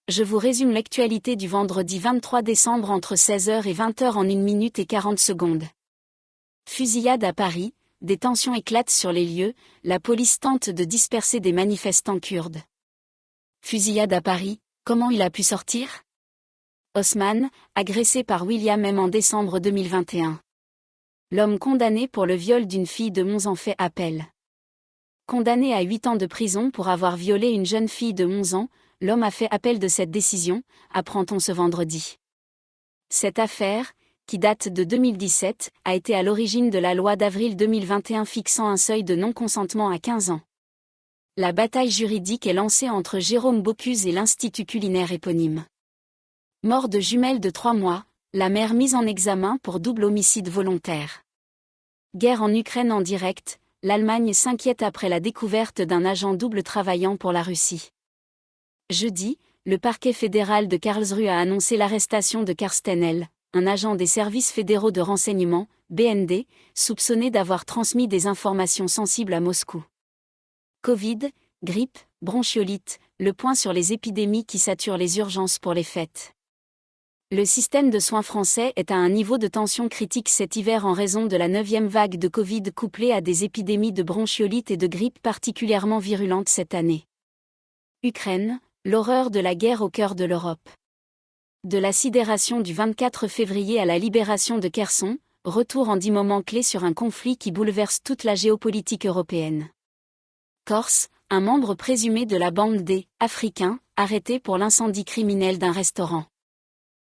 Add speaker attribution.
Speaker 1: Je vous résume l'actualité du vendredi 23 décembre entre 16h et 20h en 1 minute et 40 secondes. Fusillade à Paris, des tensions éclatent sur les lieux, la police tente de disperser des manifestants kurdes. Fusillade à Paris, comment il a pu sortir? Osman, agressé par William M. en décembre 2021. L'homme condamné pour le viol d'une fille de 11 ans fait appel. Condamné à 8 ans de prison pour avoir violé une jeune fille de 11 ans, l'homme a fait appel de cette décision, apprend-on ce vendredi. Cette affaire, qui date de 2017, a été à l'origine de la loi d'avril 2021 fixant un seuil de non-consentement à 15 ans. La bataille juridique est lancée entre Jérôme Bocuse et l'Institut culinaire éponyme. Mort de jumelles de 3 mois, la mère mise en examen pour double homicide volontaire. Guerre en Ukraine en direct, l'Allemagne s'inquiète après la découverte d'un agent double travaillant pour la Russie. Jeudi, le parquet fédéral de Karlsruhe a annoncé l'arrestation de Carsten L., un agent des services fédéraux de renseignement, BND, soupçonné d'avoir transmis des informations sensibles à Moscou. Covid, grippe, bronchiolite, le point sur les épidémies qui saturent les urgences pour les fêtes. Le système de soins français est à un niveau de tension critique cet hiver en raison de la 9e vague de Covid couplée à des épidémies de bronchiolite et de grippe particulièrement virulentes cette année. Ukraine, l'horreur de la guerre au cœur de l'Europe. De la sidération du 24 février à la libération de Kherson, retour en 10 moments clés sur un conflit qui bouleverse toute la géopolitique européenne. Corse, un membre présumé de la bande des « Africains », arrêté pour l'incendie criminel d'un restaurant.